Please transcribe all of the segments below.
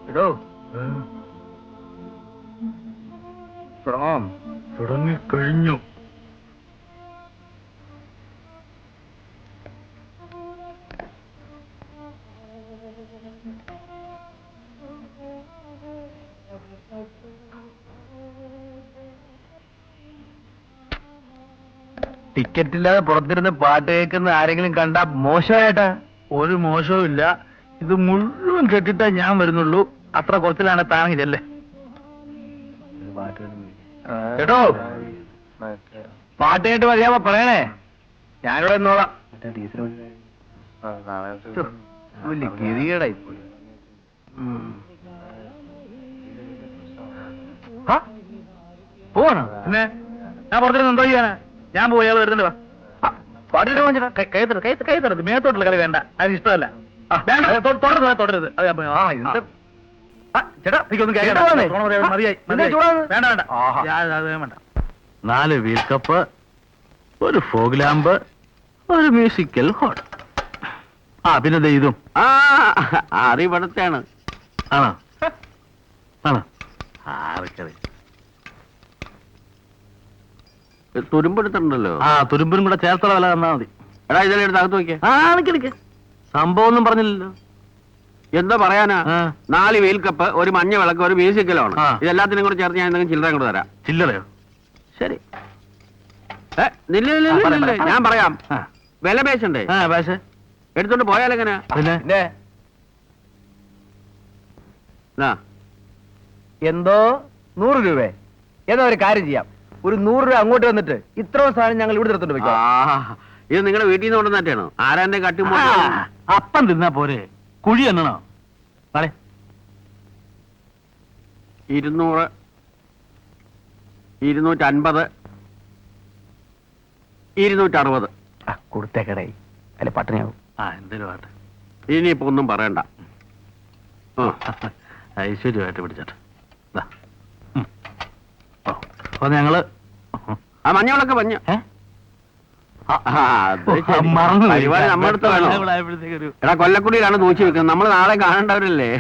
എടോ തുടങ്ങിക്കഴിഞ്ഞു. ടിക്കറ്റ് ഇല്ലാതെ പുറത്തിരുന്ന് പാട്ട് കേൾക്കുന്ന ആരെങ്കിലും കണ്ട മോശമായിട്ടാ? ഒരു മോശവും ഇല്ല. ഇത് മുഴുവൻ കേട്ടിട്ടേ ഞാൻ വരുന്നുള്ളൂ. അത്ര കുറച്ചിലാണ് താങ്ങിയല്ലേ കേട്ടോ. പാട്ട് കേട്ട് മതിയാവുമ്പോ പറയണേ, ഞാനിവിടെ നിന്നോളാം. വലിയ ഗതികേടായി പോയി. പോവാണോ? പിന്നെ ഞാൻ പുറത്തിരുന്ന് എന്തോ ചെയ്യാനാ? ഞാൻ പോയി അയാൾ വരുന്നുണ്ട്. പാട്ടിട്ട് കൈ തരത് മേത്തോട്ടുള്ള കളി വേണ്ട, അതിന് ഇഷ്ടമല്ല. തുടരുത്. ചേട്ടാ മതിയായി. വേണ്ട. 4 വീൽ കപ്പ്, ഒരു ഫോഗ് ലാമ്പ്, ഒരു മ്യൂസിക്കൽ ഹോൾ. പിന്നെ ഇതും അറിവടത്താണ്. ആണോ? ആണോ? ആർക്കറി തുരുമ്പെടുത്തിട്ടുണ്ടല്ലോ. തുരുമ്പിനും കൂടെ ചേർത്തുള്ള വില തന്നാ മതി. എടാ ഇതെല്ലാം എടുത്ത് അകത്ത് നോക്കിയ സംഭവം ഒന്നും പറഞ്ഞില്ലല്ലോ. എന്താ പറയാനാ? 4 വീൽ കപ്പ്, ഒരു മഞ്ഞ വിളക്ക്, ഒരു മ്യൂസിക്കലാണ്. ഇതെല്ലാത്തിനും കൂടെ ചേർത്ത് ഞാൻ എന്തെങ്കിലും ചില്ലറ കൂടെ തരാം. ചില്ലറയോ? ശരി. ഞാൻ പറയാം. വില പേശണ്ടേ? എടുത്തോണ്ട് പോയാലെങ്ങനെ? പിന്നെ എന്തോ 100 രൂപ. ഏതാ ഒരു കാര്യം ചെയ്യാം, ഒരു 100 രൂപ അങ്ങോട്ട് വന്നിട്ട് ഇത്രയും സാധനം ഞങ്ങൾ ഇവിടെ നിർത്തുണ്ട് വെക്കാം. ഇത് നിങ്ങളുടെ വീട്ടിൽ നിന്ന് കൊണ്ടുവന്നിട്ടാണോ? ആരാന്റെ കട്ടി അപ്പം തിന്നാ പോരെ, കുഴി എന്നണോ? 200, 250, 260 കൊടുത്തേക്കടായി, അല്ലെ പട്ടിണിയാവും. എന്തൊരു പാട്ട്. ഇനിയിപ്പോ ഒന്നും പറയണ്ട. ഐശ്വര്യമായിട്ട് പിടിച്ചോട്ടെ. അപ്പൊ ഞങ്ങള് മഞ്ഞളൊക്കെ മഞ്ഞ പരിപാടി നമ്മളടുത്ത് വേണോ? എടാ കൊല്ലക്കുടിയിലാണ് തൂക്കി വെക്കുന്നത്. നമ്മൾ നാളെ കാണേണ്ടവരല്ലേ?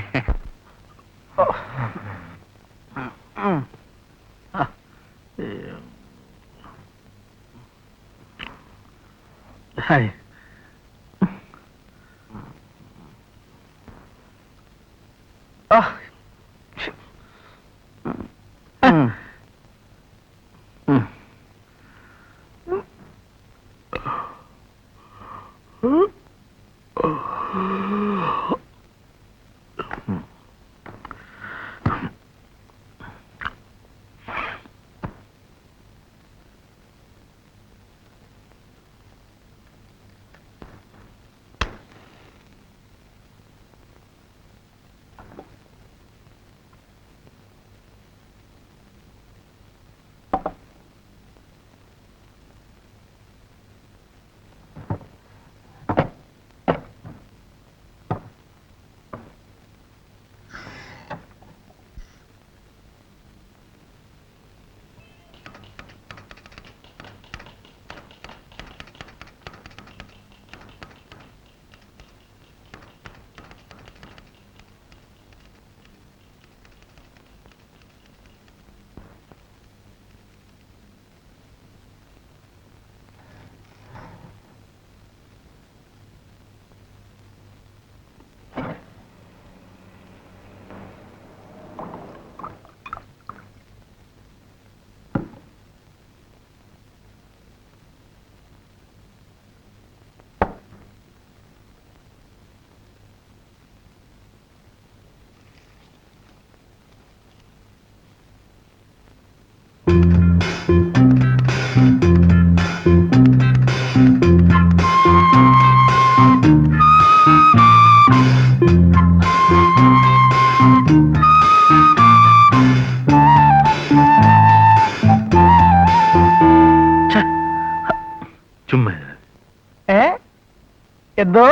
എന്തോ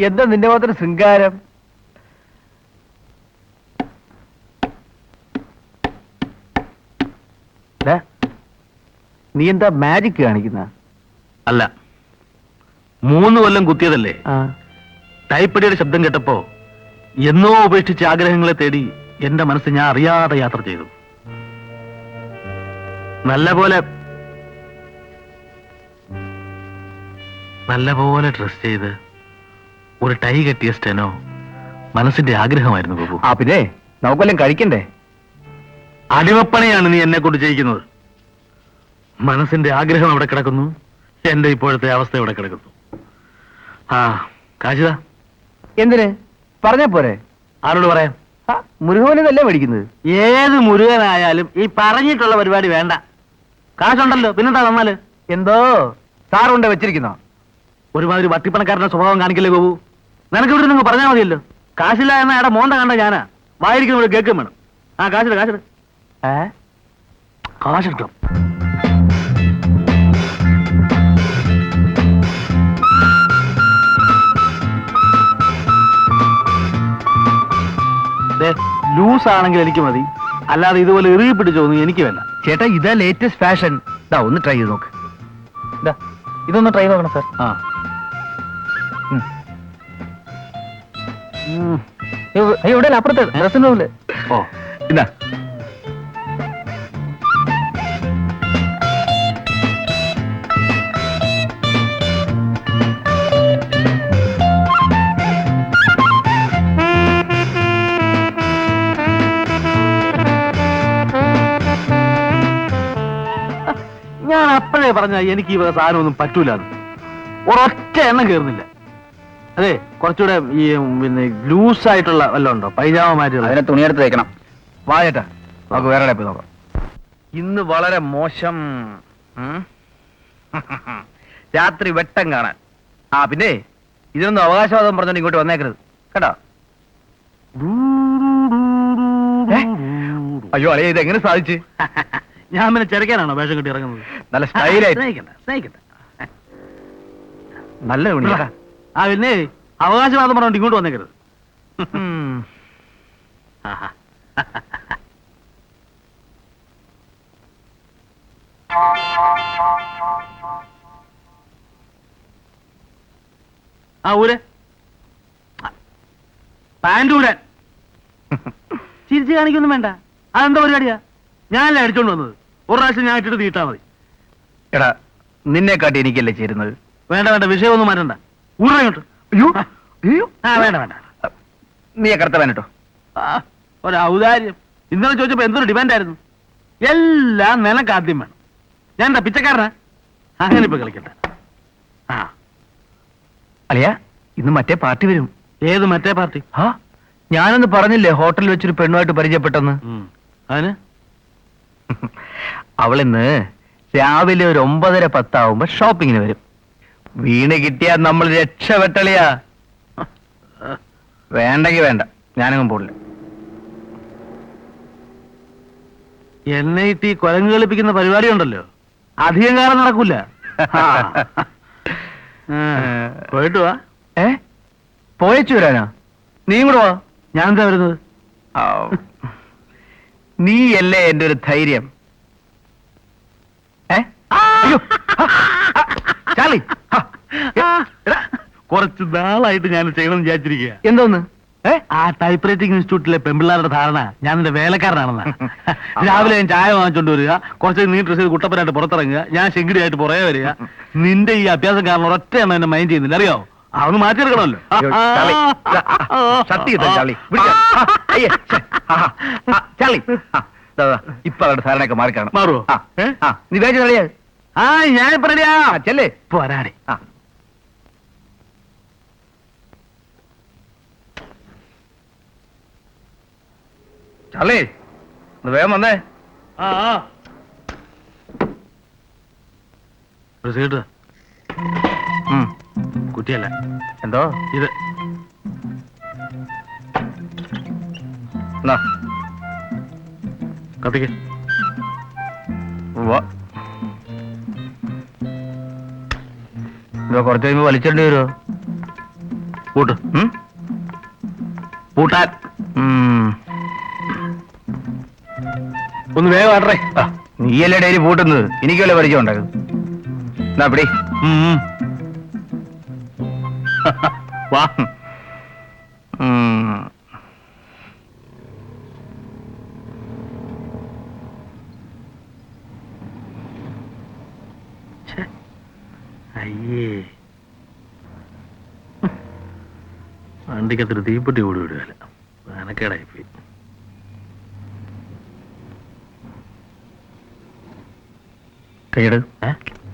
എന്താ നിന്റെ മാത്രം ശൃംഗാരം? നീ എന്താ മാജിക് കാണിക്കുന്ന? അല്ല, 3 കൊല്ലം കുത്തിയതല്ലേ. ടൈപ്പടിയുടെ ശബ്ദം കേട്ടപ്പോ എന്നോ ഉപേക്ഷിച്ച ആഗ്രഹങ്ങളെ തേടി എന്റെ മനസ്സ് ഞാൻ അറിയാതെ യാത്ര ചെയ്തു. നല്ലപോലെ ഡ്രസ് ചെയ്ത് ഒരു ടൈ കെട്ടിയ സ്റ്റെനോ മനസ്സിന്റെ ആഗ്രഹമായിരുന്നു ബാബു. ആ പിന്നെ നമുക്കെല്ലാം കഴിക്കണ്ടേ? അടിമപ്പണിയാണ് നീ എന്നെ കൊണ്ട് ചെയ്യിക്കുന്നത്. മനസ്സിന്റെ ആഗ്രഹം അവിടെ കിടക്കുന്നു, എന്റെ ഇപ്പോഴത്തെ അവസ്ഥ ഇവിടെ കിടക്കുന്നു. ആ കാശിതാ. എന്തിന് പറഞ്ഞാ പോരെ? ആരോട് പറയാം? മുരുകനല്ലേ മേടിക്കുന്നത്? ഏത് മുരുകനായാലും ഈ പറഞ്ഞിട്ടുള്ള പരിപാടി വേണ്ട. കാശുണ്ടല്ലോ, പിന്നെന്താ തന്നാല്? എന്തോ സാറുണ്ട് വെച്ചിരിക്കുന്നോ? ഒരുമാതിരി വട്ടിപ്പണക്കാരന്റെ സ്വഭാവം കാണിക്കില്ലേ ഗോപു? നിനക്ക് ഇവിടെ നിങ്ങൾ പറഞ്ഞാൽ മതിയല്ലോ. കാശില്ല എന്ന എടാ മോന്ത കണ്ട ഞാനാ വായിരിക്കുന്ന ഒരു കേക്കും വേണം. ആ കാശിട് കാശിട്. കാശിട്ടോ? ലൂസ് ആണെങ്കിൽ എനിക്ക് മതി, അല്ലാതെ ഇതുപോലെ എറിയി പിടിച്ചോന്നും എനിക്ക് വേണ്ട. ചേട്ടാ ഇതാ ലേറ്റസ്റ്റ് ഫാഷൻ. ഒന്ന് ട്രൈ ചെയ്ത് നോക്ക്. ഇതൊന്ന് ട്രൈ നോക്കണം സാർ. ആ ഇവിടെ അപ്പുറത്ത് ഡ്രസ്സിന്റെ ഉള്ളിൽ. ഓ ഇതാ. ഞാൻ അപ്പോഴേ പറഞ്ഞ എനിക്ക് ഈ സാധനമൊന്നും പറ്റൂല. ഒരൊറ്റ എണ്ണം കയറുന്നില്ല. അതെ, കുറച്ചുകൂടെ ഈ പിന്നെ ലൂസ് ആയിട്ടുള്ള വല്ലതും ഉണ്ടോ? പൈജാമ മാറ്റി അതിനെ തുണിയെടുത്ത് തയ്ക്കണം. വായേട്ടാ നമുക്ക് വേറെ പോയി നോക്കാം. ഇന്ന് വളരെ മോശം. രാത്രി വെട്ടം കാണാൻ. ആ പിന്നെ ഇതിനൊന്നും അവകാശവാദം പറഞ്ഞോണ്ട് ഇങ്ങോട്ട് വന്നേക്കരുത് കേട്ടോ. അയ്യോ അളിയ ഇത് എങ്ങനെ സാധിച്ചു? ഞാൻ പിന്നെ ചെറുക്കാനാണോ വേഷം കെട്ടി ഇറങ്ങുന്നത്? നല്ല സ്റ്റൈലായിട്ട്. സ്നേഹിക്കട്ടെ. നല്ല തുണി. ആ പിന്നെ അവകാശവാദം പറഞ്ഞോണ്ട് ഇങ്ങോട്ട് വന്നേക്കരുത്. ആ ഊരെ പാൻറ് ഊരാൻ. ചിരിച്ച് കാണിക്കൊന്നും വേണ്ട. അതെന്താ പരിപാടിയാ? ഞാനല്ലേ അടിച്ചോണ്ട് വന്നത്. ഒരു പ്രാവശ്യം ഞാൻ ഇട്ടിട്ട് നീട്ടാ മതി. എടാ നിന്നെ കാട്ടി എനിക്കല്ലേ ചേരുന്നത്. വേണ്ട വേണ്ട, വിഷയമൊന്നും മാറ്റണ്ട. ഊരങ്ങോട്ട്. അയ്യോ അയ്യോ. ആ വേണ്ട വേണ്ട. നീ കറുത്തവൻ കേട്ടോ. ഒരു ഔദാര്യം. ഇന്നലെ ചോദിച്ചപ്പോ എന്തൊരു ഡിമാൻഡായിരുന്നു. എല്ലാം നിനക്ക് ആദ്യം വേണം. ഞാൻ എന്താ പിച്ചക്കാരനാ? അങ്ങനെ ഇപ്പൊ കളിക്കട്ടെ. ആ അളിയ ഇന്ന് മറ്റേ പാർട്ടി വരും. ഏത് മറ്റേ പാർട്ടി? ഞാനൊന്ന് പറഞ്ഞില്ലേ ഹോട്ടലിൽ വെച്ചൊരു പെണ്ണുമായിട്ട് പരിചയപ്പെട്ടെന്ന്. അതിന് അവളിന്ന് രാവിലെ ഒരു 9:10 ആവുമ്പോ ഷോപ്പിങ്ങിന് വരും. വീണ് കിട്ടിയാ നമ്മൾ രക്ഷപ്പെട്ടളിയാ. വേണ്ടെങ്കി വേണ്ട, ഞാനങ്ങും പോടില്ല. എന്നെ ഇട്ട് ഈ കുരങ്ങ് കളിപ്പിക്കുന്ന പരിപാടി ഉണ്ടല്ലോ, അധികം കാലം നടക്കൂല. പോയിട്ട് വാ. പോയച്ചു വരാനാ? നീയും കൂടെ വാ. ഞാൻ എന്താ വരുന്നത്? നീയല്ലേ എന്റെ ഒരു ധൈര്യം. ചാർലി, കുറച്ച് നാളായിട്ട് ഞാൻ ചെയ്യണം വിചാരിച്ചിരിക്കുക. എന്തോന്ന്? ആ ടൈപ്പ് റൈറ്റിംഗ് ഇൻസ്റ്റിറ്റ്യൂട്ടിലെ പെമ്പിള്ളാരുടെ ധാരണ ഞാൻ എന്റെ വേലക്കാരനാണെന്നാ. രാവിലെ ഞാൻ ചായ വാങ്ങിച്ചോണ്ട് വരിക, കുറച്ച് നീ ഡ്രസ് ചെയ്ത് കുട്ടപ്പനായിട്ട് പുറത്തിറങ്ങുക, ഞാൻ ശെങ്കിടിയായിട്ട് പുറകെ വരിക. നിന്റെ ഈ അഭ്യാസം കാരണം ഒരൊറ്റ എണ്ണം എന്നെ മൈൻഡ് ചെയ്യുന്നില്ല, അറിയോ? അതൊന്ന് മാറ്റിയെടുക്കണമല്ലോ. ഇപ്പൊ അവരുടെ ധാരണയൊക്കെ മാറിക്കാണും. മാറുവോ? നീ വേഗം കളിയാ. ആ ഞാനിപ്പോ റെഡിയാ. ചെല്ലേ പോരാടി. ചാർലി ഒന്ന് വേഗം വന്നേ. ഒരു സീറ്റ്. കുറ്റിയല്ല. എന്തോ ഇത് കത്തിക്ക്. കുറച്ച് കഴിയുമ്പോ വലിച്ചേണ്ടി വരുമോ? കൂട്ട്. കൂട്ടാൻ ഒന്ന് വേഗം ആടറേ. നീയല്ലേ ഡെയിലി പൂട്ടുന്നത്, എനിക്കല്ലേ പരിചയം ഉണ്ടാകും. എന്നാ പിടി. വാ. അയ്യേ, വണ്ടിക്കത്തൊരു തീപ്പെട്ടി കൂടി വിടുകയല്ല, അനക്കേടായിപ്പോയി. കൈയെടു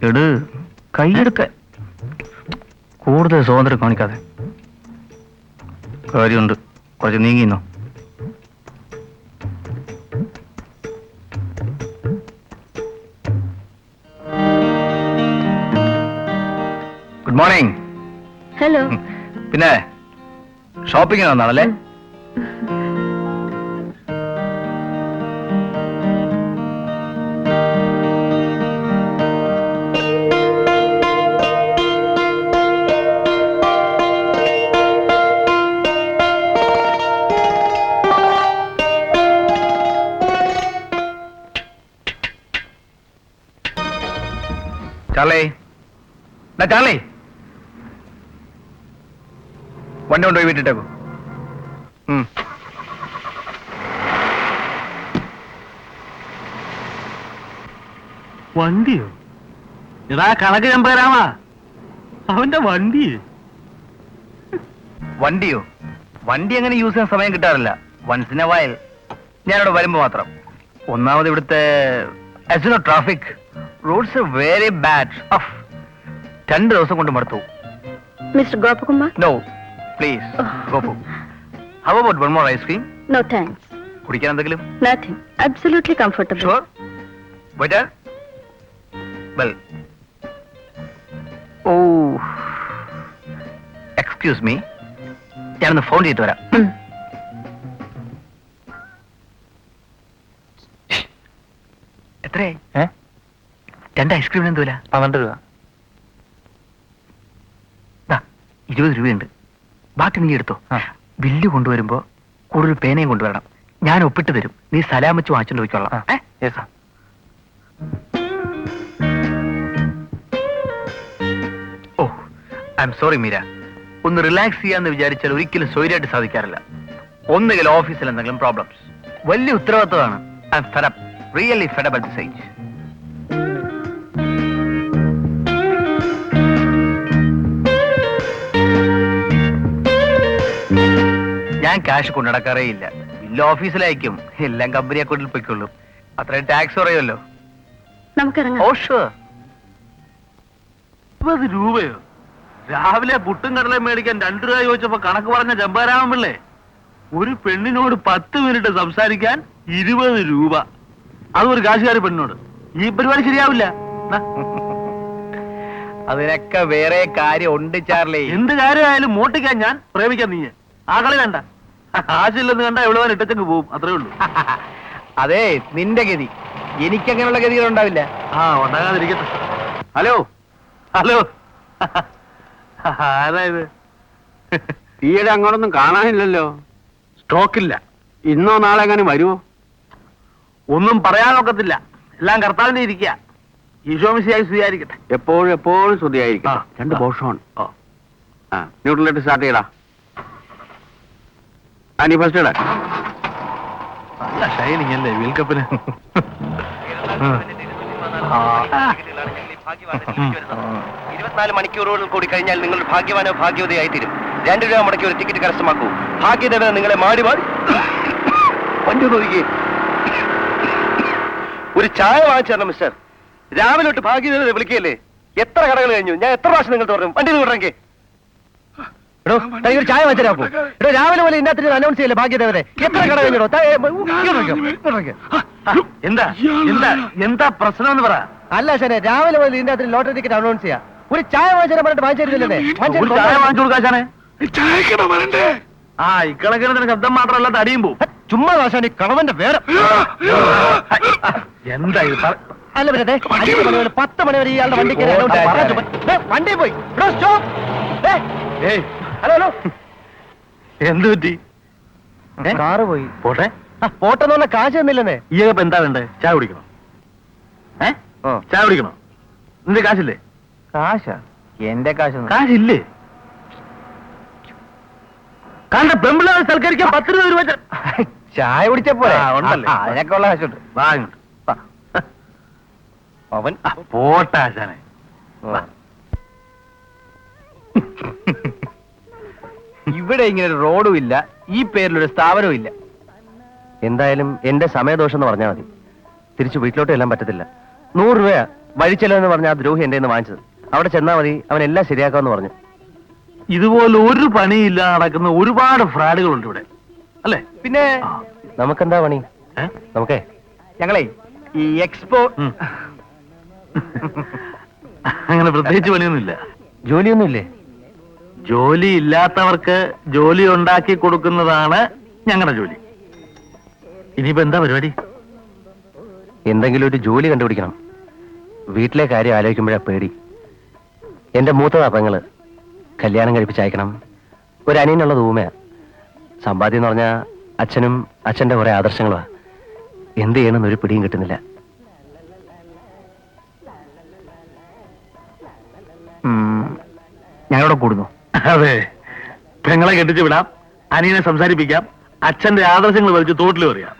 എട് കൈയെടുക്ക, കൂടുതൽ സ്വാതന്ത്ര്യം കാണിക്കാതെ. കാര്യമുണ്ട്, കുറച്ച് നീങ്ങിന്നോ. Good morning. ഹലോ. പിന്നെ ഷോപ്പിങ്ങിന് വന്നാണല്ലേ? ചാർലി, ചാർലി, വണ്ടി കൊണ്ടുപോയി വീട്ടിട്ടേക്കോ. വണ്ടിയോ? ഇതാ കണക്ക് ചെമ്പരാമാ, അവന്റെ വണ്ടി. വണ്ടിയോ? വണ്ടി അങ്ങനെ യൂസ് ചെയ്യാൻ സമയം കിട്ടാറില്ല. വൺസ് ഇൻ എ വൈൽ ഞാനിവിടെ വരുമ്പോ മാത്രം. ഒന്നാമത് ഇവിടുത്തെ ട്രാഫിക്, റോഡ്സ് വെരി ബാഡ്. 2 ദിവസം കൊണ്ട് മടുത്തു. Mister Gopakumar? No please Gopu. How about one more ice cream? No thanks. കുടിക്കാൻ എന്തെങ്കിലും? Nothing. Absolutely comfortable. Sure. Waiter. Well, oh excuse me, ഞാനൊന്ന് ഫോൺ ചെയ്തിട്ട് വരാം. എത്രയായി? 2 ഐസ്ക്രീമിന് എന്ത് വില? 12 രൂപ. 20 രൂപയുണ്ട്, ബാക്കി നീ എടുത്തോ. ബില്ല് കൊണ്ടുവരുമ്പോ കൂടുതൽ പേനയും കൊണ്ടുവരണം. ഞാൻ ഒപ്പിട്ട് തരും, നീ സലാം വെച്ച് വാങ്ങിച്ചോണ്ട് പോയിക്കോളാം. ഓ ഐ എം സോറി മീര, ഒന്ന് റിലാക്സ് ചെയ്യാന്ന് വിചാരിച്ചാൽ ഒരിക്കലും സ്വൈര്യമായിട്ട് സാധിക്കാറില്ല. ഒന്നുകിൽ ഓഫീസിൽ എന്തെങ്കിലും പ്രോബ്ലംസ്. വലിയ ഉത്തരവാദിത്തമാണ്. I M fed up, really fed up at this age. ഞാൻ ക്യാഷ് കൊണ്ടുനടക്കാറേ ഇല്ല. ബില്ല് ഓഫീസിലയക്കും, എല്ലാം കമ്പനി അക്കൗണ്ടിൽ പൊയ്ക്കൊള്ളും. അത്രയും ടാക്സ് കുറയുമല്ലോ. നമുക്കിറങ്ങാം. ഓ ഷുവർ. 20 രൂപയോ? രാവിലെ പുട്ടും കടലയും മേടിക്കാൻ 2 രൂപ ചോദിച്ചപ്പോ കണക്ക് പറഞ്ഞ ചെമ്പരാമൻ പിള്ളേ, ഒരു പെണ്ണിനോട് 10 മിനിറ്റ് സംസാരിക്കാൻ 20 രൂപ, അതും ഒരു കാശുകാരി പെണ്ണിനോട്. ഈ പരിപാടി ശരിയാവില്ല. അതിനൊക്കെ വേറെ കാര്യം ഉണ്ട് ചാർലി. എന്ത് കാര്യമായാലും മോട്ടിക്കാൻ ഞാൻ, പ്രേമിക്കാൻ നീ. ആ കളി വേണ്ട. ആശയില്ലെന്ന് കണ്ട എവിടെ ഇട്ടച്ചങ്ങ് പോവും, അത്രേ ഉള്ളൂ. അതെ നിന്റെ ഗതി, എനിക്കങ്ങനെയുള്ള ഗതികൾ ഉണ്ടാവില്ല. ആ ഉണ്ടാകാതിരിക്കട്ടെ. Hello hello, ആരായത്? ഈയിടെ അങ്ങോട്ടൊന്നും കാണാനില്ലല്ലോ. സ്റ്റോക്കില്ല. ഇന്നോ നാളെ എങ്ങനെ വരുമോ? ഒന്നും പറയാനൊക്കത്തില്ല, എല്ലാം കർത്താവിന്റെ ഇരിക്കുക. ഈശോമിശിയായി സ്വീകരിക്കട്ടെ. എപ്പോഴും എപ്പോഴും സ്തുതിയായിരിക്കും. ആ. 2 ബോഷോൺ. ന്യൂട്രലായിട്ട് സ്റ്റാർട്ട് ചെയ്യടാ. നീ ഫസ്റ്റ് ഇടാ. നല്ല ഷൈനിങ് അല്ലേ വേൾഡ് കപ്പിന്? 24 മണിക്കൂറുകൾ കൂടി കഴിഞ്ഞാൽ നിങ്ങൾ ഭാഗ്യവാനോ ഭാഗ്യവതിയായി തീരും. 2 രൂപ മുടക്കി ഒരു ടിക്കറ്റ് കരസ്ഥമാക്കൂ. ഭാഗ്യദേവന നിങ്ങളെ മാടി മാടി വണ്ടി നോക്കി. ഒരു ചായ വാങ്ങിച്ചു തരണം മിസ്റ്റർ. രാവിലെ തൊട്ട് ഭാഗ്യദേവനെ വിളിക്കുകയല്ലേ? എത്ര കടകൾ കഴിഞ്ഞു? ഞാൻ എത്ര പ്രാവശ്യം നിങ്ങൾ തുറന്നു? വണ്ടി വിടറെങ്കിൽ ഒരു ചായ വാങ്ങിച്ചു. എടോ രാവിലെ പോലെ ഇതിനകത്ത് അനൗൺസ് ചെയ്യല്ലേ ഭാഗ്യദേവനെ? എത്ര കട കഴിഞ്ഞോ? എന്താ എന്താ എന്താ പ്രശ്നം എന്ന് പറ. അല്ല ശരി, രാവിലെ പോലെ ഇതിന്റെ അകത്ത് ലോട്ടറി ടിക്കറ്റ് അനൗൺസ് ചെയ്യാം. ഒരു ചായ വാങ്ങിച്ചാൽ പറഞ്ഞിട്ട് വാങ്ങിച്ചിരുന്നില്ലേ? ഒരു ചായ വാങ്ങിച്ചു കൊടുക്കാശാനെ. ആ ഇക്കണക്കിന് ശബ്ദം മാത്രമല്ല തടിയും പോവും. ചുമ്മാ വാശാനി കളവന്റെ വേറെ. എന്താ ഇത്? അല്ല പിന്നെ 5 മണി വരെ 10 മണി വരെ ഇയാളുടെ വണ്ടിക്ക് വണ്ടി പോയി. ഹലോ ഹലോ, എന്ത് പറ്റി? കാറ് പോയി. പോട്ടെ. പോട്ടെന്ന് പറഞ്ഞ കാശ് തന്നില്ലെന്നേ. ഈ ഇപ്പൊ എന്താ വേണ്ടേ? ചായ കുടിക്കണോ? ചായ കുടിക്കണോ? നിന്റെ കാശില്ലേ? കാശാ? എന്റെ കാശ് കാശില്ലേ? കാരണം പെമ്പിളാതെ സൽക്കരിക്കാൻ 10 രൂപ ചായ കുടിച്ചപ്പോ ഉണ്ടല്ലേ? അതിനൊക്കെ ഉള്ള കാശുണ്ട്. വാങ്ങുണ്ട്. അവൻ പോട്ടാശാനെ, ഇവിടെ ഇങ്ങനെ ഒരു റോഡും ഇല്ല, ഈ പേരിലൊരു സ്ഥാപനവും ഇല്ല. എന്തായാലും എന്റെ സമയദോഷം എന്ന് പറഞ്ഞാൽ മതി. തിരിച്ചു വീട്ടിലോട്ട് എല്ലാം പറ്റത്തില്ല. 100 രൂപ വഴിച്ചെലവെന്ന് പറഞ്ഞ ആ ദ്രോഹി എന്റെ നിന്ന് വാങ്ങിച്ചത്. അവിടെ ചെന്നാ മതി, അവൻ എല്ലാം ശരിയാക്കാമെന്ന് പറഞ്ഞു. ഇതുപോലെ ഒരു പണിയില്ല നടക്കുന്ന ഒരുപാട് ഫ്രാഡുകളുണ്ട് ഇവിടെ, അല്ലേ? പിന്നെ നമുക്കെന്താ പണി? നമുക്കേ ഞങ്ങളെ ഈ എക്സ്പോ അങ്ങനെ പ്രത്യേകിച്ച് പണിയൊന്നുമില്ല. ജോലിയൊന്നുമില്ലേ? ജോലി ഇല്ലാത്തവർക്ക് ജോലി ഉണ്ടാക്കി കൊടുക്കുന്നതാണ് ഞങ്ങളുടെ ജോലി. ഇനിയിപ്പോ എന്താ പരിപാടി? എന്തെങ്കിലും ഒരു ജോലി കണ്ടുപിടിക്കണം. വീട്ടിലെ കാര്യം ആലോചിക്കുമ്പോഴാ പേടി. എന്റെ മൂത്തതാ പെങ്ങള്, കല്യാണം കഴിപ്പിച്ചയക്കണം. ഒരു അനിയനുള്ളത് ഊമയാ. സമ്പാദ്യം എന്ന് പറഞ്ഞാൽ അച്ഛനും അച്ഛന്റെ കുറെ ആദർശങ്ങളുമാ. എന്ത് ചെയ്യണമെന്ന് ഒരു പിടിയും കിട്ടുന്നില്ല. ഞങ്ങളോട് കൂടുന്നു. അതെ, പെങ്ങളെ കെട്ടിച്ചു വിടാം, അനിയനെ സംസാരിപ്പിക്കാം, അച്ഛന്റെ ആദർശങ്ങൾ വലിച്ച് തോട്ടിൽ പറയാം.